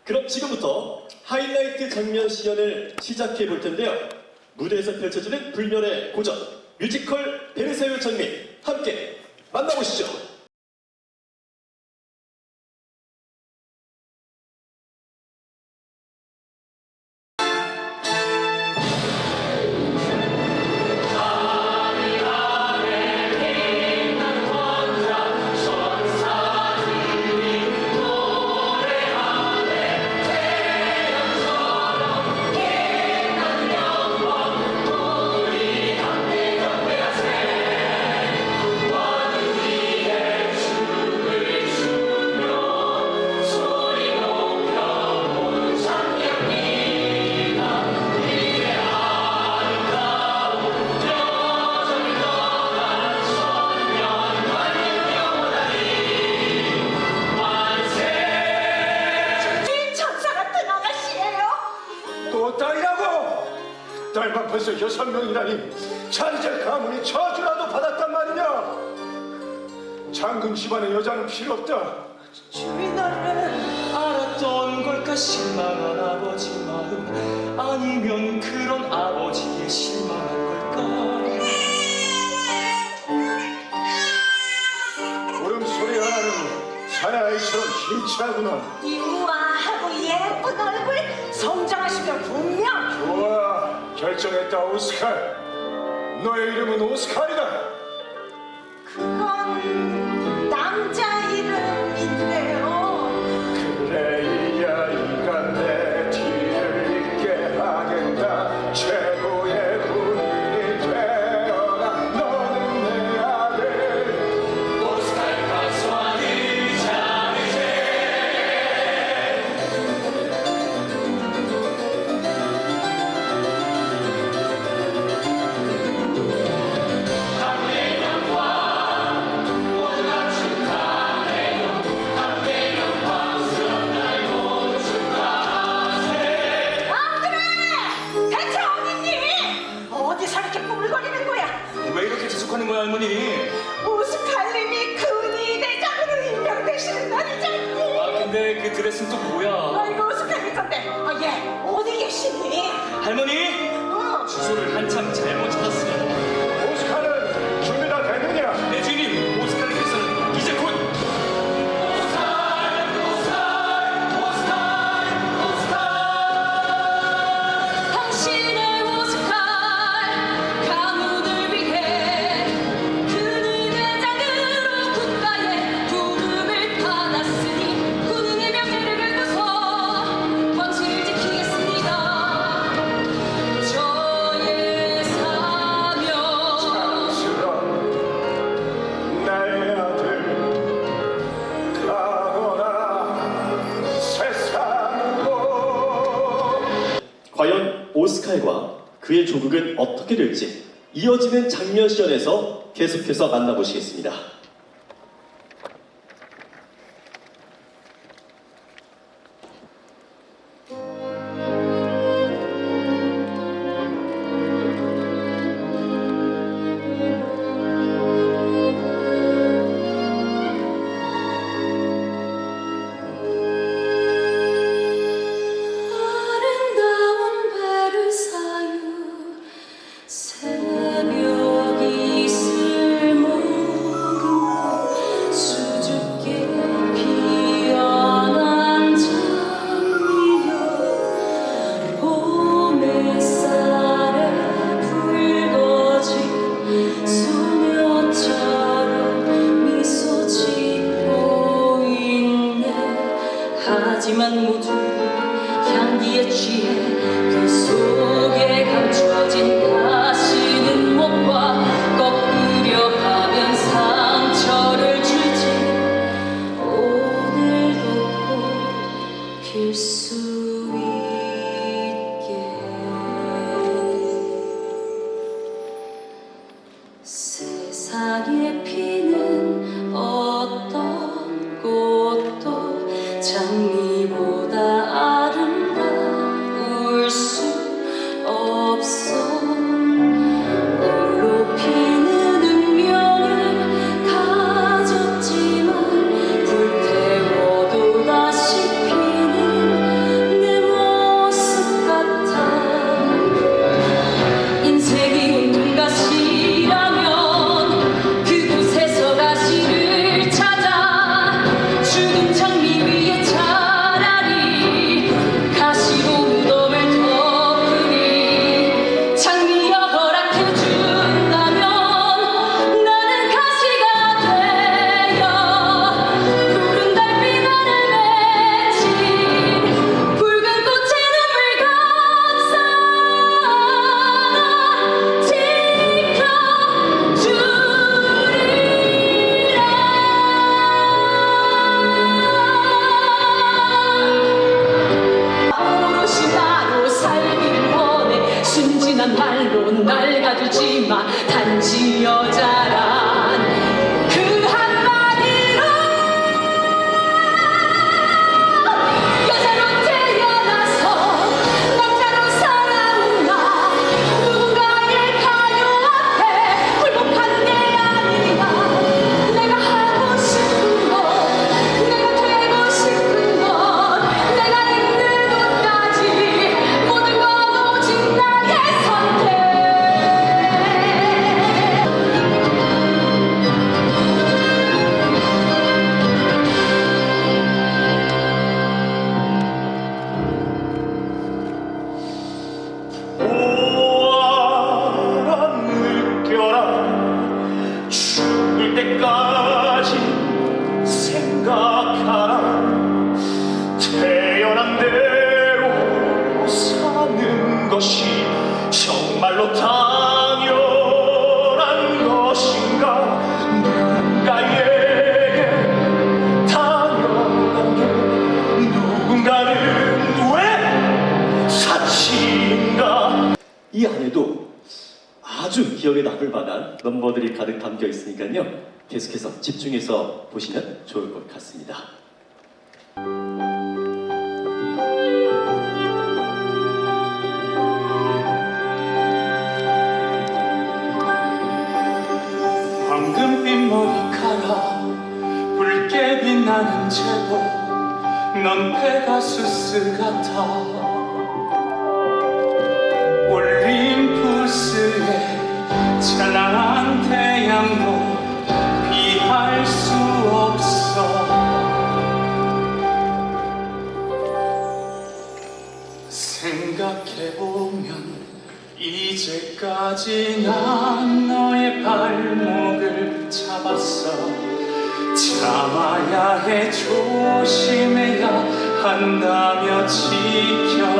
그럼 지금부터 하이라이트 장면 시연을 시작해 볼 텐데요. 무대에서 펼쳐지는 불멸의 고전, 뮤지컬 베르사유 장면 함께 만나보시죠. 딸만 벌써 6명이라니 잔재 가문이 저주라도 받았단 말이냐. 장군 집안의 여자는 필요 없다. 주인아를 알았던 걸까. 실망한 아버지 마음, 아니면 그런 아버지에 실망한 걸까. 울음소리 하나는 사나이처럼 힘차구나. 이 우아하고 예쁜 얼굴 성장하시면 분명. 좋아, 결정했다. 오스칼. 너의 이름은 오스칼이다. 그건 남자 이름인데요. 그래, 이 아이가 내 뒤를 잇게 하겠다. 최고의 군인이 되어라. 너는 내 아들 오스칼 박수하니 자르제. 아 그래! 대체 어딨니? 어디서 이렇게 꾸물거리는 거야? 왜 이렇게 재촉하는 거야, 할머니? 오스칼님이 근위 대장으로 임명되시는 날이잖니. 아, 근데 그 드레스는 또 뭐야? 아이고 오스칼님 건데 얘 어디 계시니? 할머니, 주소를 한참 잘못 찾았습니다. 오스칼은 준비가 됐느냐? 내 주인님, 오스칼님께서는 이제 곧 당신의 오스칼 가문을 위해 그는 대장으로 국가에 부름을 받았으니 군인의 명예를 걸고서 왕실을 지키겠습니다. 저의 사명. 장스런 나의 아들 가거라 세상으로. 과연 오스칼과 그의 조국은 어떻게 될지 이어지는 장면 시연에서 계속해서 만나보시겠습니다. 아름다운 베르사유 새벽이 쓸모금고 수줍게 피어난 장미여 봄 햇살에 붉어진 소녀처럼 미소 짓고 있네. 하지만 모두 향기에 취해 그 속에 감춰진 가시는 목과 꺾으려 하면 상처를 주지. 오늘도 꽃필 수 있게 세상에 피는 어떤 꽃도 장미보다 아름다울 수 없어. 홀로 피는 운명을 가졌지만 불태워도 다시 피는 아주 기억에 남을 만한 넘버들이 가득 담겨 있으니까요. 계속해서 집중해서 보시면 좋을 것 같습니다. 황금빛 머리카락 붉게 빛나는 제복 넌 페가수스 같아 올림푸스의 찬란한 태양도 피할 수 없어 생각해보면 이제까지 난 너의 발목을 잡았어 참아야 해 조심해야 한다며 지켜만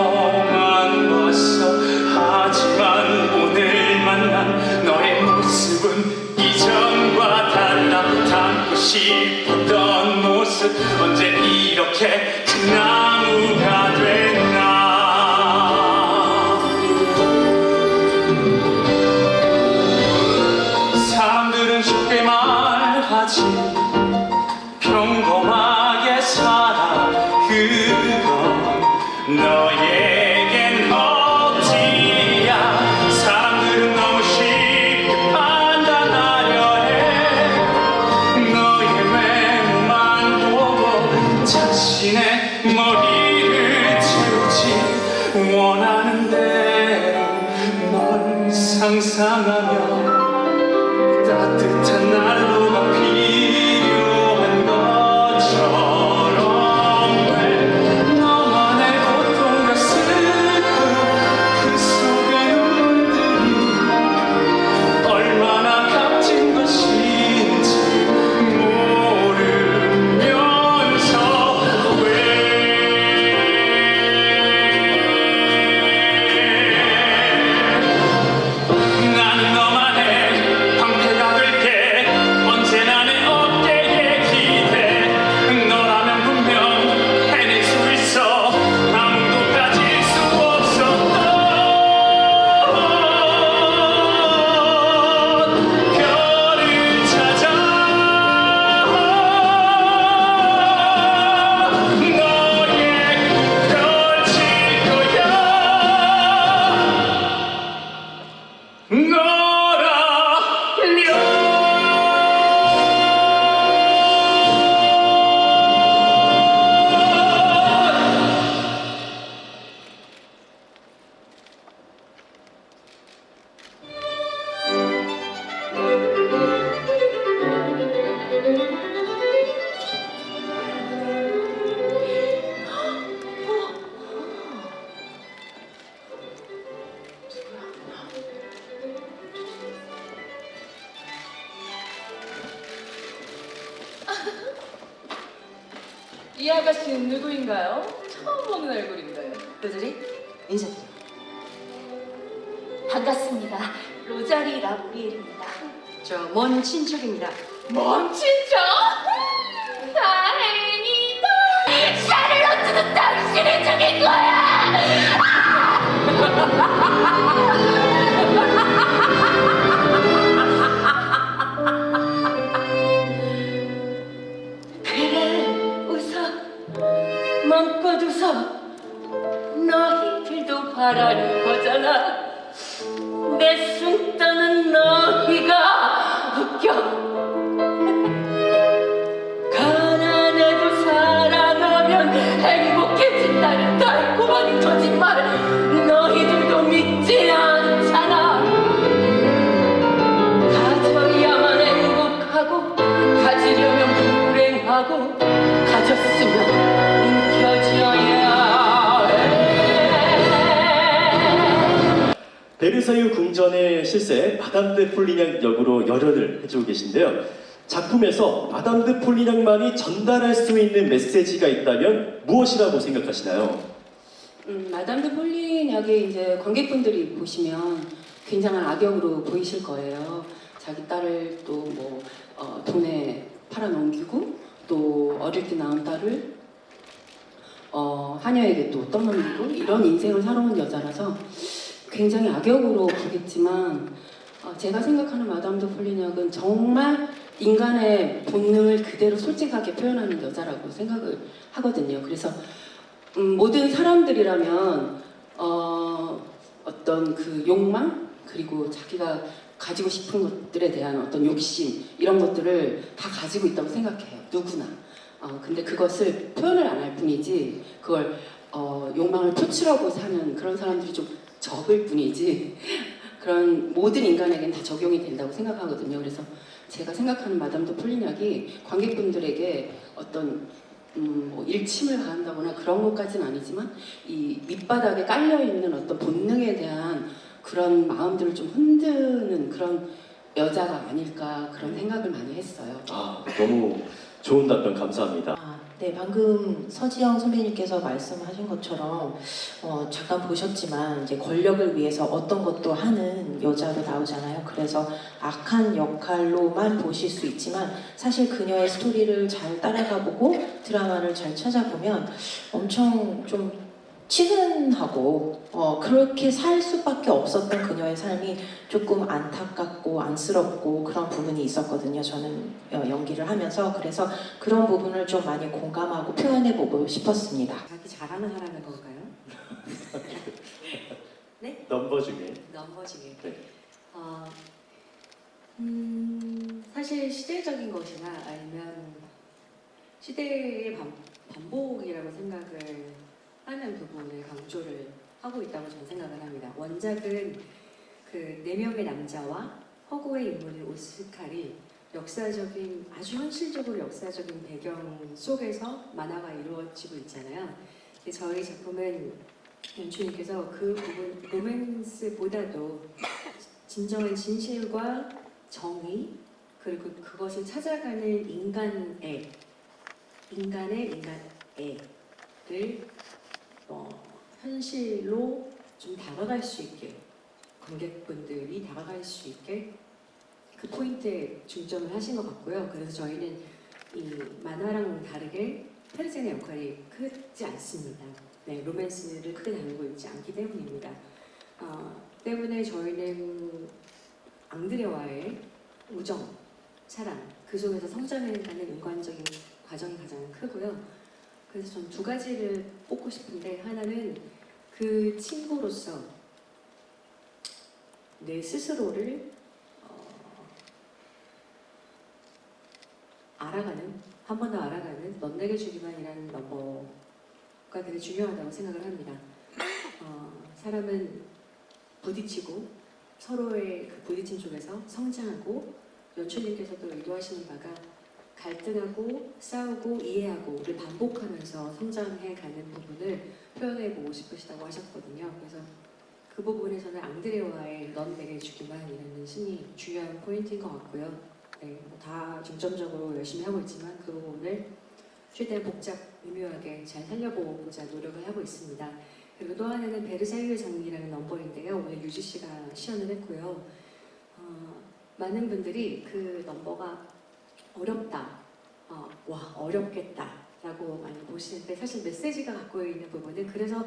봤어 하지만 오늘 만난 너의 모습은 이전과 달라 닮고 싶었던 모습 언제 이렇게 큰 나무가 됐나 사람들은 쉽게 말하지 평범하게 살아 그건 너에겐 억지야 사람들은 너무 쉽게 판단하려 해 너의 외모만 보고 자신의 머리를 채우지 원하는 대로 널 상상하며 따뜻한 난로가 필요한 것처럼 왜 너만의 고통과 슬픔 그 속에 눈들이 얼마나 값진 것인지 모르면서 왜 나는 너만의 방패가 될게 언제나 내 어깨에 기대 너라면 분명 해낼 수 있어 아무도 가질 수 없었던 별을 찾아 너의 펼칠 거야 이 아가씨는 누구인가요? 처음 보는 얼굴인데. 로즈리 인사드려. 반갑습니다. 로자리 라브리엘입니다. 저 먼 친척입니다. 뭔 친척? 다행이다. 샤를로트도 당신이 죽인 거야! 그래, 웃어. 마음껏 웃어. 너희들도 바라는 거잖아. 내 숨 떠는 너희가 웃겨. 가난해도 사랑하면 행복해진다는 달콤한 거짓말 너희들도 믿지 않잖아. 가져야만 행복하고 가지려면 불행하고 가졌으면 움켜쥐어야 해. 베르사유 궁전의 실세 마담 드 폴리냥 역으로 열연을 해주고 계신데요. 작품에서 마담 드 폴리냥만이 전달할 수 있는 메시지가 있다면 무엇이라고 생각하시나요? 마담 드 폴리냥이 이제 관객분들이 보시면 굉장한 악역으로 보이실 거예요. 자기 딸을 또 뭐 돈에 팔아넘기고 또 어릴 때 낳은 딸을 하녀에게 또 떠넘기고 이런 인생을 살아온 여자라서 굉장히 악역으로 보겠지만 제가 생각하는 마담 드 폴리뇽은 정말 인간의 본능을 그대로 솔직하게 표현하는 여자라고 생각을 하거든요. 그래서 모든 사람들이라면 어떤 그 욕망 그리고 자기가 가지고 싶은 것들에 대한 어떤 욕심 이런 것들을 다 가지고 있다고 생각해요. 누구나. 근데 그것을 표현을 안 할 뿐이지 그걸 욕망을 표출하고 사는 그런 사람들이 좀 적을 뿐이지 그런 모든 인간에겐 다 적용이 된다고 생각하거든요. 그래서 제가 생각하는 마담 드 폴리뇽이 관객분들에게 어떤 뭐 일침을 가한다거나 그런 것까지는 아니지만 이 밑바닥에 깔려있는 어떤 본능에 대한 그런 마음들을 좀 흔드는 그런 여자가 아닐까 그런 생각을 많이 했어요. 너무 좋은 답변 감사합니다. 네, 방금 서지영 선배님께서 말씀하신 것처럼 잠깐 보셨지만 이제 권력을 위해서 어떤 것도 하는 여자로 나오잖아요. 그래서 악한 역할로만 보실 수 있지만 사실 그녀의 스토리를 잘 따라가보고 드라마를 잘 찾아보면 엄청 좀 치근하고 그렇게 살 수밖에 없었던 그녀의 삶이 조금 안타깝고 안쓰럽고 그런 부분이 있었거든요. 저는 연기를 하면서 그래서 그런 부분을 좀 많이 공감하고 표현해보고 싶었습니다. 자기 잘하는 사람인 걸까요? 네? 넘버 중에. 넘버 중에. 네. 사실 시대적인 것이나 아니면 시대의 반복이라고 생각을 하는 부분을 강조를 하고 있다고 저는 생각을 합니다. 원작은 그 4명의 남자와 허구의 인물인 오스칼이 역사적인 아주 현실적으로 역사적인 배경 속에서 만화가 이루어지고 있잖아요. 근데 저희 작품은 연출님께서 그 부분 로맨스보다도 진정한 진실과 정의 그리고 그것을 찾아가는 인간의 인간애를 현실로 좀 다가갈 수 있게 관객분들이 다가갈 수 있게 그 포인트에 중점을 하신 것 같고요. 그래서 저희는 이 만화랑 다르게 페르젠의 역할이 크지 않습니다. 네, 로맨스를 크게 다루고 있지 않기 때문입니다. 때문에 저희는 앙드레와의 우정, 사랑 그 속에서 성장해가는 인간적인 과정이 가장 크고요. 그래서 전 2가지를 뽑고 싶은데 하나는 그 친구로서 내 스스로를 알아가는 한 번 더 알아가는 넌 내게 주기만이라는 넘버가 되게 중요하다고 생각을 합니다. 사람은 부딪히고 서로의 그 부딪힘 속에서 성장하고 연출님께서도 의도하시는 바가 갈등하고 싸우고 이해하고를 반복하면서 성장해가는 부분을 표현해보고 싶으시다고 하셨거든요. 그래서 그 부분에서는 앙드레와의 넌 내게 주기만이라는 신이 중요한 포인트인 것 같고요. 네, 다 중점적으로 열심히 하고 있지만 그 부분을 최대한 복잡, 미묘하게 잘 살려보고자 노력을 하고 있습니다. 그리고 또 하나는 베르사유의 장미라는 넘버인데요. 오늘 유지 씨가 시연을 했고요. 많은 분들이 그 넘버가 어렵다, 와 어렵겠다 라고 많이 보시는데 사실 메시지가 갖고 있는 부분은 그래서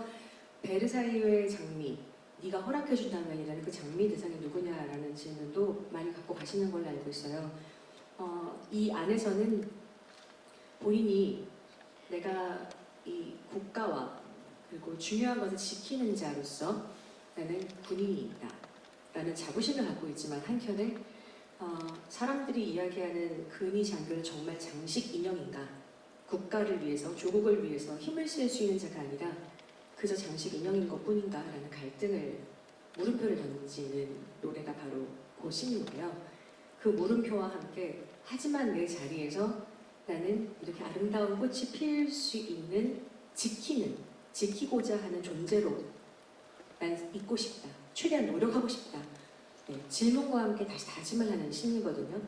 베르사유의 장미, 네가 허락해준다면이라는 그 장미 대상이 누구냐라는 질문도 많이 갖고 가시는 걸로 알고 있어요. 이 안에서는 본인이 내가 이 국가와 그리고 중요한 것을 지키는 자로서 나는 군인이다 라는 자부심을 갖고 있지만 한켠에 사람들이 이야기하는 근위 장교는 정말 장식 인형인가? 국가를 위해서, 조국을 위해서 힘을 쓸 수 있는 자가 아니라 그저 장식 인형인 것 뿐인가? 라는 갈등을, 물음표를 던지는 노래가 바로 그 신인데요. 그 물음표와 함께 하지만 내 자리에서 나는 이렇게 아름다운 꽃이 필 수 있는 지키고자 하는 존재로 난 있고 싶다. 최대한 노력하고 싶다. 네, 질문과 함께 다시 다짐을 하는 신이거든요.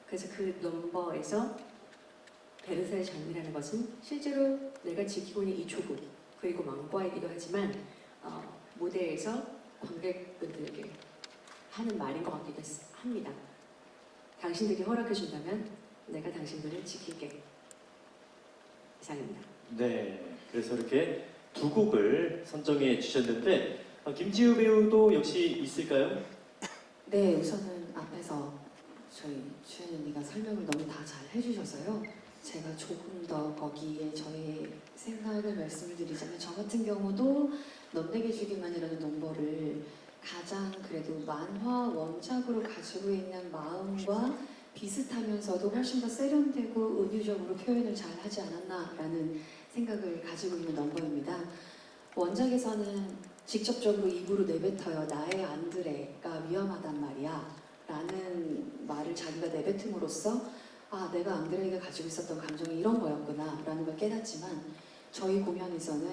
그래서 그 넘버에서 베르사유의 장미라는 것은 실제로 내가 지키고 있는 이 조국 그리고 망과이기도 하지만 무대에서 관객분들에게 하는 말인 것 같기도 합니다. 당신들이 허락해준다면 내가 당신들을 지킬게. 이상입니다. 네, 그래서 이렇게 2곡을 선정해 주셨는데 김지우 배우도 역시 있을까요? 네, 우선은 저희 주연 언니가 설명을 너무 다 잘 해주셔서요. 제가 조금 더 거기에 저의 생각을 말씀을 드리자면 저 같은 경우도 넌 내게 주기만이라는 넘버를 가장 그래도 만화 원작으로 가지고 있는 마음과 비슷하면서도 훨씬 더 세련되고 은유적으로 표현을 잘 하지 않았나라는 생각을 가지고 있는 넘버입니다. 원작에서는 직접적으로 입으로 내뱉어요. 나의 안드레가 위험하단 말이야 라는 말을 자기가 내뱉음으로써 아 내가 안드레가 가지고 있었던 감정이 이런 거였구나 라는 걸 깨닫지만 저희 공연에서는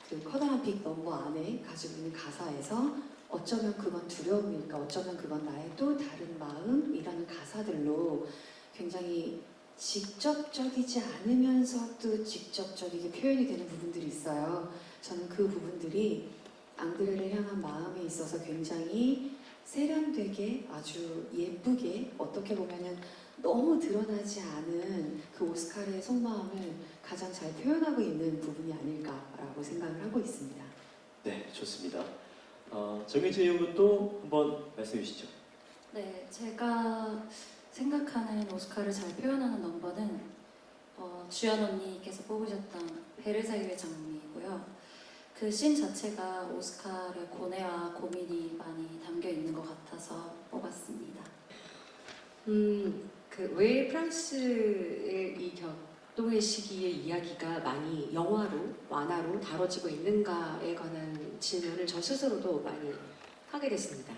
그 커다란 빅 넘버 안에 가지고 있는 가사에서 어쩌면 그건 두려움일까 어쩌면 그건 나의 또 다른 마음이라는 가사들로 굉장히 직접적이지 않으면서도 직접적이게 표현이 되는 부분들이 있어요. 저는 그 부분들이 앙드레를 향한 마음에 있어서 굉장히 세련되게 아주 예쁘게 어떻게 보면은 너무 드러나지 않은 그 오스카르의 속마음을 가장 잘 표현하고 있는 부분이 아닐까라고 생각을 하고 있습니다. 네, 좋습니다. 정혜진 배우분도 한번 말씀해 주시죠. 네, 제가 생각하는 오스카를 잘 표현하는 넘버는 주연 언니께서 뽑으셨던 베르사유의 장미이고요. 그 씬 자체가 오스카르의 고뇌와 고민이 많이 담겨 있는 것 같아서 뽑았습니다. 그 왜 프랑스의 이 격동의 시기의 이야기가 많이 영화로, 만화로 다뤄지고 있는가에 관한 질문을 저 스스로도 많이 하게 됐습니다.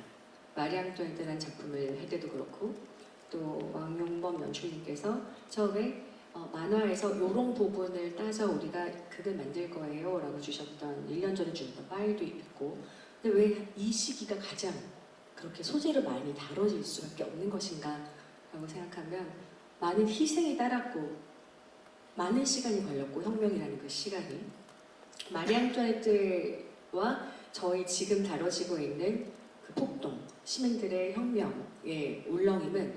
마리 앙뚜아네트라는 작품을 할 때도 그렇고 또 왕용범 연출님께서 처음에 만화에서 이런 부분을 따져 우리가 극을 만들 거예요 라고 주셨던 1년 전에 주셨던 파일도 있고 근데 왜 이 시기가 가장 그렇게 소재를 많이 다뤄질 수밖에 없는 것인가 라고 생각하면 많은 희생이 따랐고 많은 시간이 걸렸고 혁명이라는 그 시간이 마리 앙뚜아네트와 저희 지금 다뤄지고 있는 그 폭동 시민들의 혁명의 울렁임은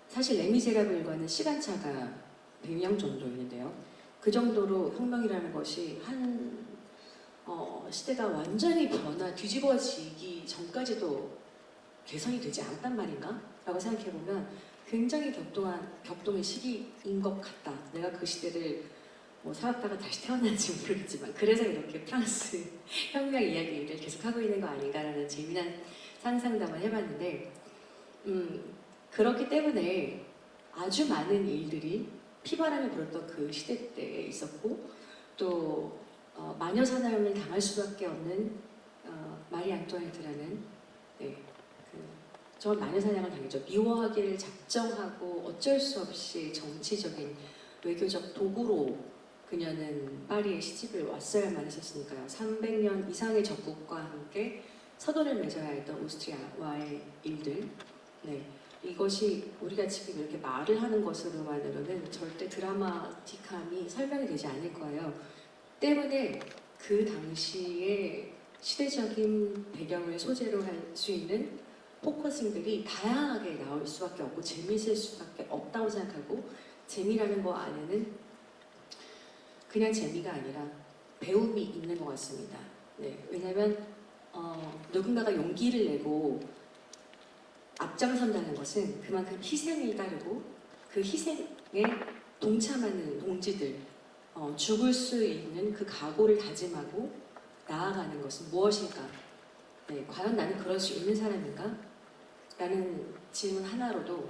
사실 레미제라블과는 시간차가 100년 정도 있는데요. 그 정도로 혁명이라는 것이 한 시대가 완전히 뒤집어지기 전까지도 개선이 되지 않았단 말인가? 라고 생각해보면 굉장히 격동의 시기인 것 같다. 내가 그 시대를 살았다가 다시 태어났는지 모르겠지만 그래서 이렇게 프랑스 혁명 이야기를 계속하고 있는 거 아닌가라는 재미난 상상도 한번 해봤는데 그렇기 때문에 아주 많은 일들이 피바람이 불었던 그 시대 때에 있었고 또 마녀 사냥을 당할 수밖에 없는 마리 앙뚜아네트라는 정말 마녀 사냥을 당했죠. 미워하기를 작정하고 어쩔 수 없이 정치적인 외교적 도구로 그녀는 파리에 시집을 왔어야만 했었으니까요. 300년 이상의 적국과 함께 서돈을 맺어야 했던 오스트리아와의 일들. 네. 이것이 우리가 지금 이렇게 말을 하는 것으로만으로는 절대 드라마틱함이 설명이 되지 않을 거예요. 때문에 그 당시의 시대적인 배경을 소재로 할 수 있는 포커싱들이 다양하게 나올 수밖에 없고 재미있을 수밖에 없다고 생각하고 재미라는 거 안에는 그냥 재미가 아니라 배움이 있는 것 같습니다. 네, 왜냐하면 누군가가 용기를 내고 앞장선다는 것은 그만큼 희생을 따르고 그 희생에 동참하는 동지들 죽을 수 있는 그 각오를 다짐하고 나아가는 것은 무엇일까? 네, 과연 나는 그럴 수 있는 사람인가? 라는 질문 하나로도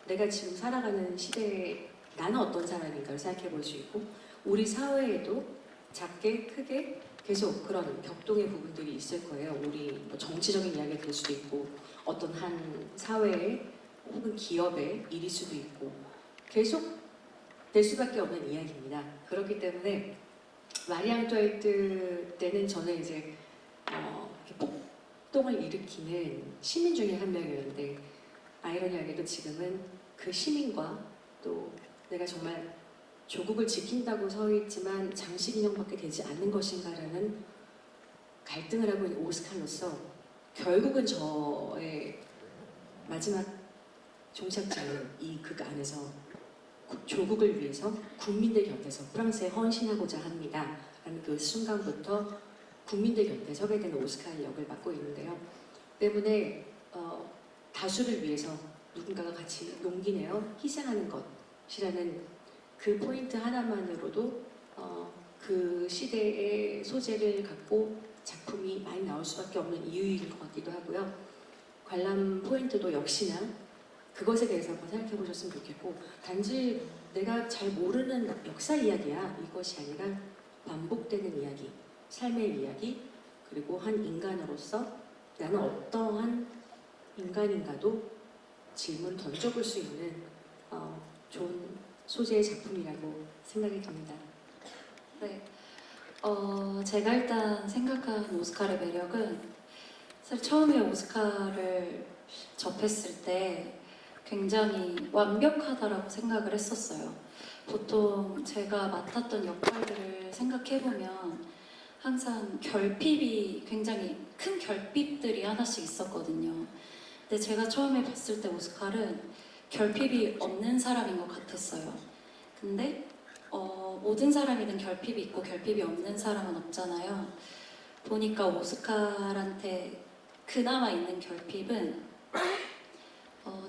내가 지금 살아가는 시대에 나는 어떤 사람인가를 생각해 볼 수 있고 우리 사회에도 작게 크게 계속 그런 격동의 부분들이 있을 거예요. 우리 정치적인 이야기가 될 수도 있고 어떤 한 사회의 혹은 기업의 일일 수도 있고 계속 될 수밖에 없는 이야기입니다. 그렇기 때문에 마리 앙뚜아네트 때는 저는 이제 폭동을 일으키는 시민 중에 한 명이었는데 아이러니하게도 지금은 그 시민과 또 내가 정말 조국을 지킨다고 서 있지만 장식 인형밖에 되지 않는 것인가라는 갈등을 하고 있는 오스카로서 결국은 저의 마지막 종착지는 이 극 안에서 조국을 위해서 국민들 곁에서 프랑스에 헌신하고자 합니다. 라는 그 순간부터 국민들 곁에 서게 되는 오스카 역을 맡고 있는데요. 때문에 다수를 위해서 누군가가 같이 용기 내어 희생하는 것이라는 그 포인트 하나만으로도 그 시대의 소재를 갖고 작품이 많이 나올 수밖에 없는 이유인 것 같기도 하고요. 관람 포인트도 역시나 그것에 대해서 한번 생각해 보셨으면 좋겠고, 단지 내가 잘 모르는 역사 이야기야 이것이 아니라 반복되는 이야기, 삶의 이야기, 그리고 한 인간으로서 나는 어떠한 인간인가도 질문 던져볼 수 있는 좋은 소재의 작품이라고 생각이 듭니다. 네. 제가 일단 생각한 오스카르의 매력은 사실 처음에 오스카를 접했을 때 굉장히 완벽하다라고 생각을 했었어요. 보통 제가 맡았던 역할들을 생각해보면 항상 결핍이 굉장히 큰 결핍들이 하나씩 있었거든요. 근데 제가 처음에 봤을 때 오스카는 결핍이 없는 사람인 것 같았어요. 근데 모든 사람이든 결핍이 있고 결핍이 없는 사람은 없잖아요. 보니까 오스카한테 그나마 있는 결핍은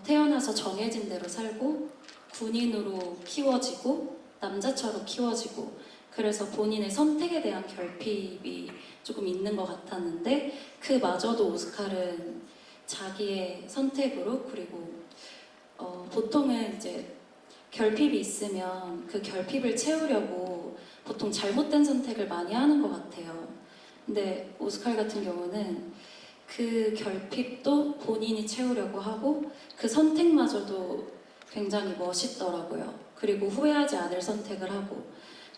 태어나서 정해진 대로 살고 군인으로 키워지고 남자처럼 키워지고, 그래서 본인의 선택에 대한 결핍이 조금 있는 것 같았는데 그마저도 오스카는 자기의 선택으로, 그리고 보통은 이제 결핍이 있으면 그 결핍을 채우려고 보통 잘못된 선택을 많이 하는 것 같아요. 근데 오스카 같은 경우는 그 결핍도 본인이 채우려고 하고 그 선택마저도 굉장히 멋있더라고요. 그리고 후회하지 않을 선택을 하고,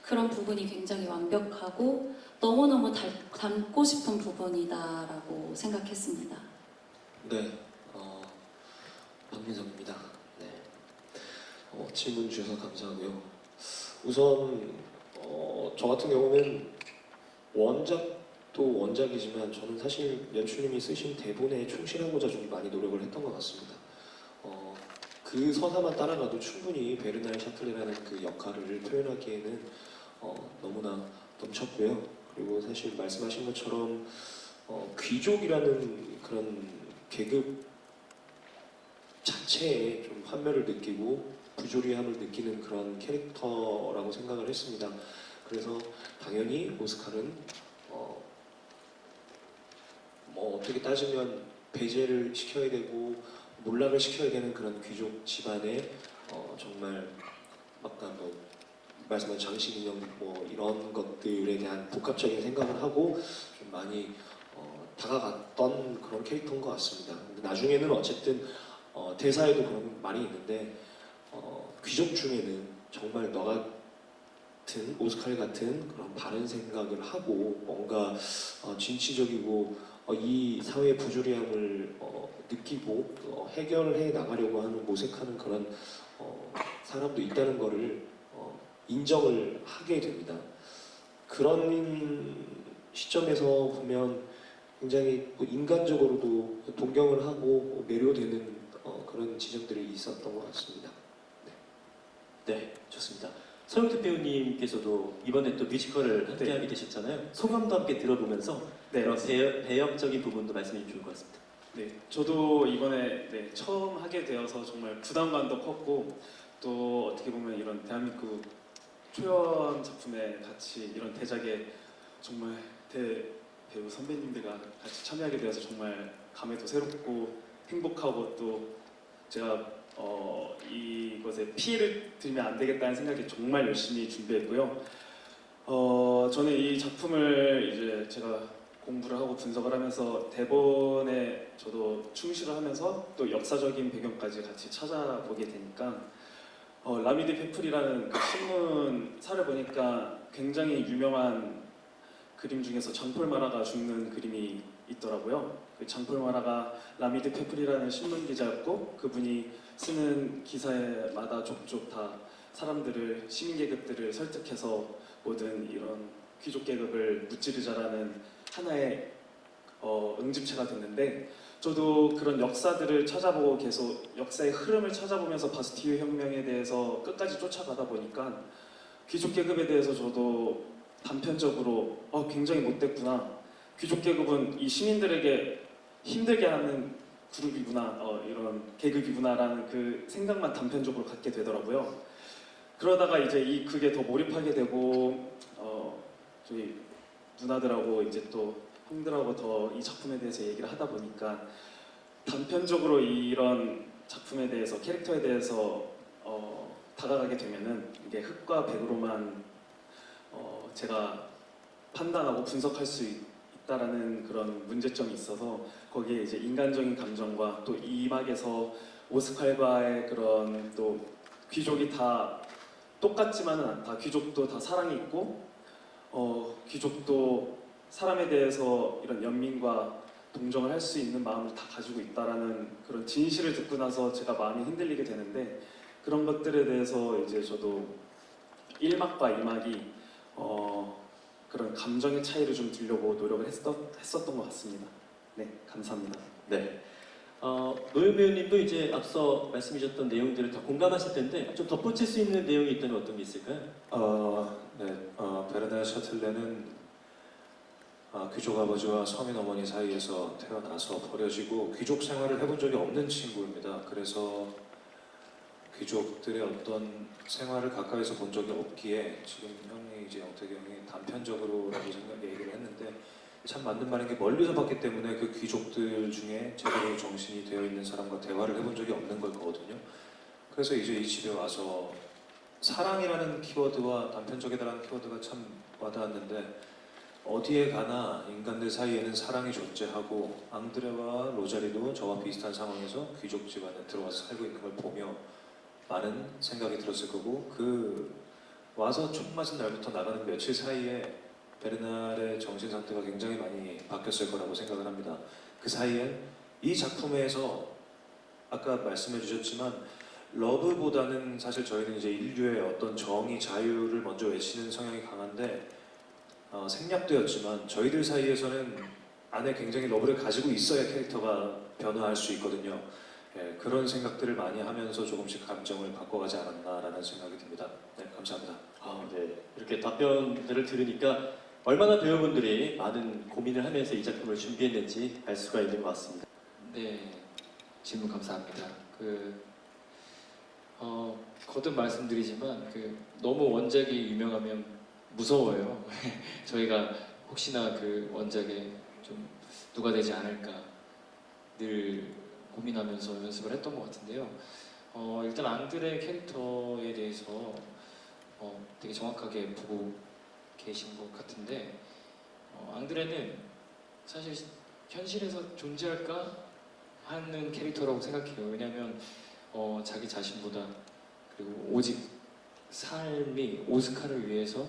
그런 부분이 굉장히 완벽하고 너무너무 닮고 싶은 부분이다라고 생각했습니다. 네, 박민석입니다. 네, 질문 주셔서 감사하고요. 우선 저 같은 경우는 원작도 원작이지만 저는 사실 연출님이 쓰신 대본에 충실하고자 좀 많이 노력을 했던 것 같습니다. 그 서사만 따라가도 충분히 베르나르 샤틀레라는 그 역할을 표현하기에는 너무나 넘쳤고요. 그리고 사실 말씀하신 것처럼 귀족이라는 그런 계급 자체에 좀 환멸을 느끼고 부조리함을 느끼는 그런 캐릭터라고 생각을 했습니다. 그래서 당연히 오스카는 어떻게 따지면 배제를 시켜야 되고 몰락을 시켜야 되는 그런 귀족 집안의 정말 아까 말씀하신 장식 인형 이런 것들에 대한 복합적인 생각을 하고 좀 많이 다가갔던 그런 캐릭터인 것 같습니다. 근데 나중에는 어쨌든 대사에도 그런 말이 있는데 귀족 중에는 정말 너 같은 오스칼 같은 그런 바른 생각을 하고 뭔가 진취적이고 이 사회의 부조리함을 느끼고 해결해 나가려고 하는 모색하는 그런 사람도 있다는 것을 인정을 하게 됩니다. 그런 시점에서 보면 굉장히 인간적으로도 동경을 하고 매료되는 그런 지점들이 있었던 것 같습니다. 네, 좋습니다. 서영택 배우님께서도 이번에 또 뮤지컬을 함께하게 되셨잖아요. 소감도 함께 들어보면서 그런 배역적인 부분도 말씀해 주실 것 같습니다. 네, 저도 이번에 처음 하게 되어서 정말 부담감도 컸고, 또 어떻게 보면 이런 대한민국 초연 작품에 같이 이런 대작에 정말 배우 선배님들과 같이 참여하게 되어서 정말 감회도 새롭고 행복하고, 또 제가 이것에 피해를 들면 안 되겠다는 생각에 정말 열심히 준비했고요. 저는 이 작품을 이제 제가 공부를 하고 분석을 하면서 대본에 저도 충실을 하면서 또 역사적인 배경까지 같이 찾아보게 되니까 라미드 페플이라는 그 신문사를 보니까 굉장히 유명한 그림 중에서 장폴 마라가 죽는 그림이 있더라고요. 그 장폴 마라가 라미드 페플이라는 신문 기자였고, 그분이 쓰는 기사마다 족족 다 사람들을, 시민 계급들을 설득해서 모든 이런 귀족 계급을 무찌르자라는 하나의 응집체가 됐는데, 저도 그런 역사들을 찾아보고 계속 역사의 흐름을 찾아보면서 바스티유 혁명에 대해서 끝까지 쫓아가다 보니까 귀족 계급에 대해서 저도 단편적으로 굉장히 못됐구나. 귀족 계급은 이 시민들에게 힘들게 하는 그룹이구나, 이런 계급이구나라는 그 생각만 단편적으로 갖게 되더라고요. 그러다가 이제 그게 더 몰입하게 되고 저희 누나들하고 이제 또 형들하고 더 이 작품에 대해서 얘기를 하다 보니까 단편적으로 이런 작품에 대해서 캐릭터에 대해서 다가가게 되면은 이게 흑과 백으로만 제가 판단하고 분석할 수 있다라는 그런 문제점이 있어서 거기에 이제 인간적인 감정과 또 이막에서 오스칼과의 그런 또 귀족이 다 똑같지만은 않다. 귀족도 다 사랑이 있고 귀족도 사람에 대해서 이런 연민과 동정을 할 수 있는 마음을 다 가지고 있다라는 그런 진실을 듣고 나서 제가 마음이 흔들리게 되는데 그런 것들에 대해서 이제 저도 1막과 2막이 그런 감정의 차이를 좀 두려고 노력을 했었던 것 같습니다. 네, 감사합니다. 네. 노영 배우님도 이제 앞서 말씀해주셨던 내용들을 다 공감하실 텐데 좀 덧붙일 수 있는 내용이 있다면 어떤 게 있을까요? 베르나르 샤틀레는 귀족 아버지와 서민 어머니 사이에서 태어나서 버려지고 귀족 생활을 해본 적이 없는 친구입니다. 그래서 귀족들의 어떤 생활을 가까이서 본 적이 없기에 지금 형이 이제 영택이 형이 단편적으로라고 얘기를 했는데 참 맞는 말인 게 멀리서 봤기 때문에 그 귀족들 중에 제대로 정신이 되어 있는 사람과 대화를 해본 적이 없는 걸 거거든요. 그래서 이제 이 집에 와서 사랑이라는 키워드와 단편적이다라는 키워드가 참 와닿았는데 어디에 가나 인간들 사이에는 사랑이 존재하고 앙드레와 로자리도 저와 비슷한 상황에서 귀족 집안에 들어와서 살고 있는 걸 보며 많은 생각이 들었을 거고 그 와서 총 맞은 날부터 나가는 며칠 사이에 베르나르의 정신 상태가 굉장히 많이 바뀌었을 거라고 생각을 합니다. 그 사이에 이 작품에서 아까 말씀해 주셨지만 러브보다는 사실 저희는 이제 인류의 어떤 정의, 자유를 먼저 외치는 성향이 강한데 생략되었지만 저희들 사이에서는 안에 굉장히 러브를 가지고 있어야 캐릭터가 변화할 수 있거든요. 그런 생각들을 많이 하면서 조금씩 감정을 바꿔가지 않았나라는 생각이 듭니다. 네, 감사합니다. 네. 이렇게 답변들을 들으니까 얼마나 배우분들이 많은 고민을 하면서 이 작품을 준비했는지 알 수가 있는 것 같습니다. 네, 질문 감사합니다. 거듭 말씀드리지만 너무 원작이 유명하면 무서워요. 저희가 혹시나 그 원작에 좀 누가 되지 않을까 늘 고민하면서 연습을 했던 것 같은데요. 일단 앙드레 캐릭터에 대해서 되게 정확하게 보고 계신 것 같은데 앙드레는 사실 현실에서 존재할까 하는 캐릭터라고 생각해요. 왜냐하면 자기 자신보다 그리고 오직 삶이 오스카를 위해서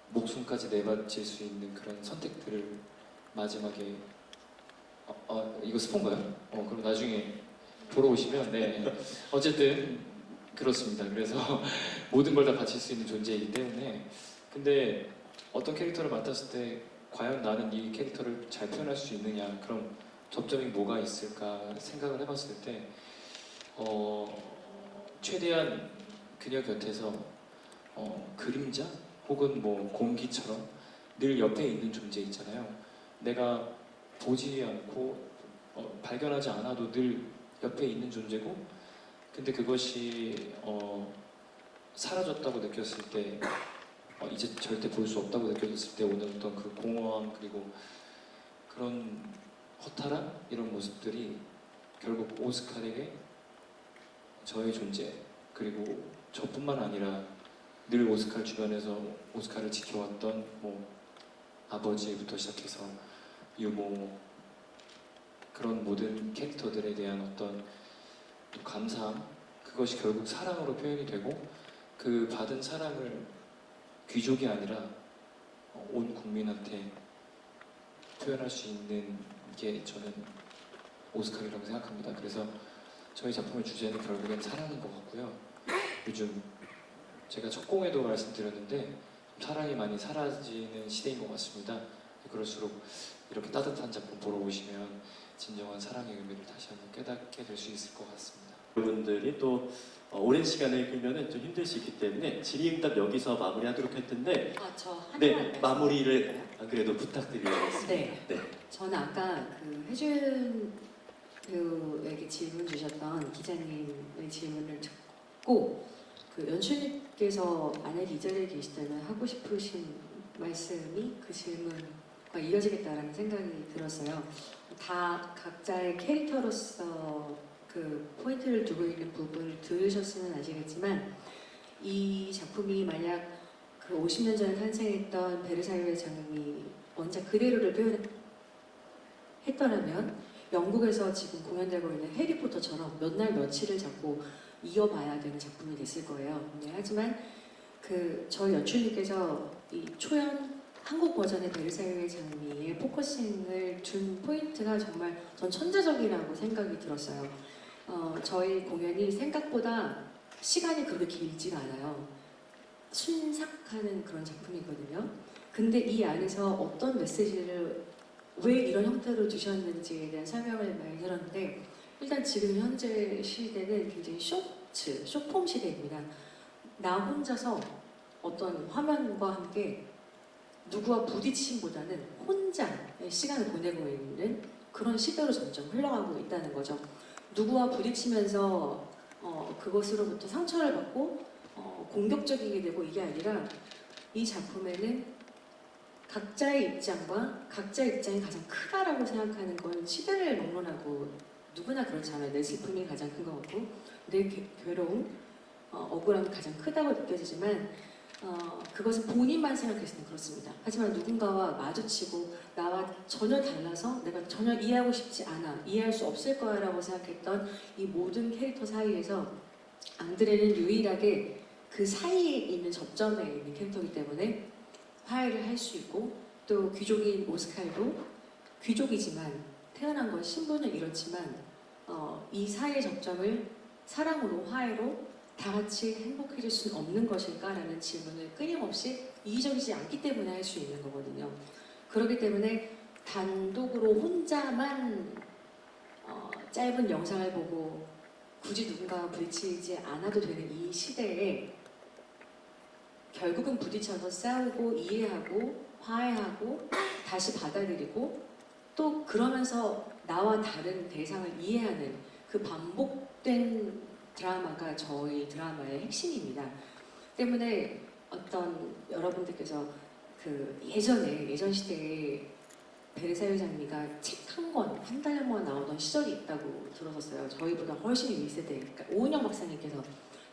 목숨까지 내바칠 수 있는 그런 선택들을 마지막에 이거 스폰가요? 그럼 나중에 보러 오시면 네 어쨌든 그렇습니다. 그래서 모든 걸 다 바칠 수 있는 존재이기 때문에 근데 어떤 캐릭터를 맡았을 때 과연 나는 이 캐릭터를 잘 표현할 수 있느냐 그럼 접점이 뭐가 있을까 생각을 해봤을 때 최대한 그녀 곁에서 그림자 혹은 뭐 공기처럼 늘 옆에 있는 존재 있잖아요. 내가 보지 않고 발견하지 않아도 늘 옆에 있는 존재고 근데 그것이 사라졌다고 느꼈을 때 이제 절대 볼 수 없다고 느껴졌을 때 오는 어떤 그 공허함 그리고 그런 허탈한 이런 모습들이 결국 오스칼에게 저의 존재 그리고 저뿐만 아니라 늘 오스칼 주변에서 오스칼을 지켜왔던 뭐 아버지부터 시작해서 유모 그런 모든 캐릭터들에 대한 어떤 또 감사함 그것이 결국 사랑으로 표현이 되고 그 받은 사랑을 귀족이 아니라 온 국민한테 표현할 수 있는 게 저는 오스칼이라고 생각합니다. 그래서 저희 작품의 주제는 결국엔 사랑인 것 같고요. 요즘 제가 첫 공에도 말씀드렸는데 사랑이 많이 사라지는 시대인 것 같습니다. 그럴수록 이렇게 따뜻한 작품 보러 오시면 진정한 사랑의 의미를 다시 한번 깨닫게 될 수 있을 것 같습니다. 여러분들이 또 오랜 시간을 끌면은 좀 힘들 수 있기 때문에 질의응답 여기서 마무리하도록 할 텐데 네, 마무리를 안 그래도 부탁드리겠습니다. 네. 저는 아까 그 혜준 배우에게 질문 주셨던 기자님의 질문을 듣고 그 연출님께서 만약에 이 자리에 계시다면 하고 싶으신 말씀이 그 질문과 이어지겠다라는 생각이 들었어요. 다 각자의 캐릭터로서 그 포인트를 두고 있는 부분을 들으셨으면 아시겠지만 이 작품이 만약 그 50년 전에 탄생했던 베르사유의 장미 원작 그대로를 표현했더라면 영국에서 지금 공연되고 있는 해리포터처럼 몇 날 며칠을 잡고 이어봐야 되는 작품이 됐을 거예요. 네, 하지만 그 저희 연출님께서 이 초연 한국 버전의 베르사유의 장미에 포커싱을 둔 포인트가 정말 전 천재적이라고 생각이 들었어요. 저희 공연이 생각보다 시간이 그렇게 길지가 않아요. 순삭하는 그런 작품이거든요. 근데 이 안에서 어떤 메시지를 왜 이런 형태로 두셨는지에 대한 설명을 많이 들었는데 일단 지금 현재 시대는 굉장히 숏폼 시대입니다. 나 혼자서 어떤 화면과 함께 누구와 부딪힘보다는 혼자의 시간을 보내고 있는 그런 시대로 점점 흘러가고 있다는 거죠. 누구와 부딪히면서 그것으로부터 상처를 받고 공격적이게 되고 이게 아니라 이 작품에는 각자의 입장과 각자의 입장이 가장 크다라고 생각하는 건 시대를 막론하고 누구나 그렇잖아요. 내 슬픔이 가장 큰 것 같고 내 괴로움, 억울함이 가장 크다고 느껴지지만 그것은 본인만 생각했을 때 그렇습니다. 하지만 누군가와 마주치고 나와 전혀 달라서 내가 전혀 이해하고 싶지 않아, 이해할 수 없을 거야 라고 생각했던 이 모든 캐릭터 사이에서 앙드레는 유일하게 그 사이에 있는 접점에 있는 캐릭터이기 때문에 화해를 할 수 있고 또 귀족인 오스칼도 귀족이지만 태어난 건 신분은 이렇지만 이 사이의 접점을 사랑으로 화해로 다 같이 행복해질 수는 없는 것일까라는 질문을 끊임없이 이기적이지 않기 때문에 할 수 있는 거거든요. 그렇기 때문에 단독으로 혼자만 짧은 영상을 보고 굳이 누군가와 부딪히지 않아도 되는 이 시대에 결국은 부딪혀서 싸우고 이해하고 화해하고 다시 받아들이고 또 그러면서 나와 다른 대상을 이해하는 그 반복된 드라마가 저희 드라마의 핵심입니다. 때문에 어떤 여러분들께서 그 예전 시대에 베르사유 장미가 책 한 권, 한 달에 한 번 나오던 시절이 있다고 들었었어요. 저희보다 훨씬 윗세대, 그러니까 오은영 박사님께서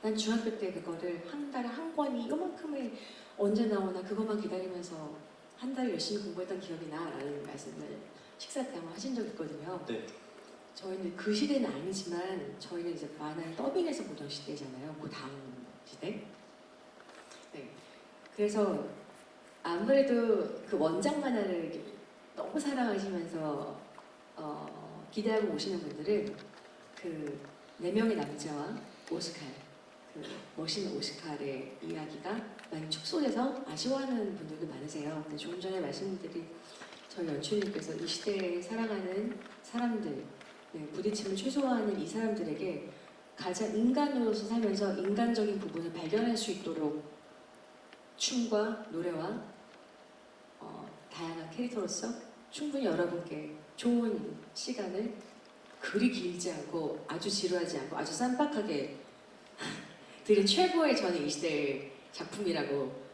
난 중학교 때 그거를 한 달에 한 권이 이만큼을 언제 나오나 그것만 기다리면서 한 달 열심히 공부했던 기억이 나라는 말씀을 식사 때 한번 하신 적 있거든요. 네. 저희는 그 시대는 아니지만 저희는 이제 만화를 더빙해서 보던 시대잖아요. 그 다음 시대. 네. 그래서 아무래도 그 원작 만화를 너무 사랑하시면서 기대하고 오시는 분들은 그 4명의 남자와 오스칼, 그 멋있는 오스칼의 이야기가 많이 축소돼서 아쉬워하는 분들도 많으세요. 근데 조금 전에 말씀드린 저희 연출님께서 이 시대에 살아가는 사람들, 부딪힘을 최소화하는 이 사람들에게 가장 인간으로서 살면서 인간적인 부분을 발견할 수 있도록 춤과 노래와 다양한 캐릭터로서 충분히 여러분께 좋은 시간을 그리 길지 않고 아주 지루하지 않고 아주 쌈박하게 드린 최고의 저는 이 시대의 작품이라고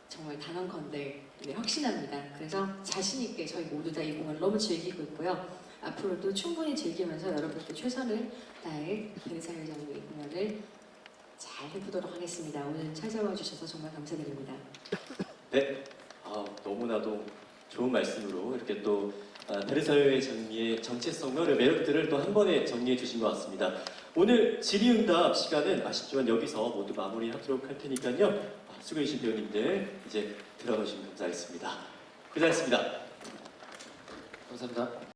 정말 단언컨대 확신합니다. 그래서 자신 있게 저희 모두 다 이 공연을 너무 즐기고 있고요. 앞으로도 충분히 즐기면서 여러분께 최선을 다해 베르사유 장미 공연을 잘 해보도록 하겠습니다. 오늘 찾아와 주셔서 정말 감사드립니다. 네, 너무나도 좋은 말씀으로 이렇게 또 베르사유의 장미의 정체성과 매력들을 또 한 번에 정리해 주신 것 같습니다. 오늘 질의응답 시간은 아쉽지만 여기서 모두 마무리하도록 할 테니까요. 수고해주신 배우님들 이제 들어가시면 감사하겠습니다. 고생하셨습니다. 감사합니다.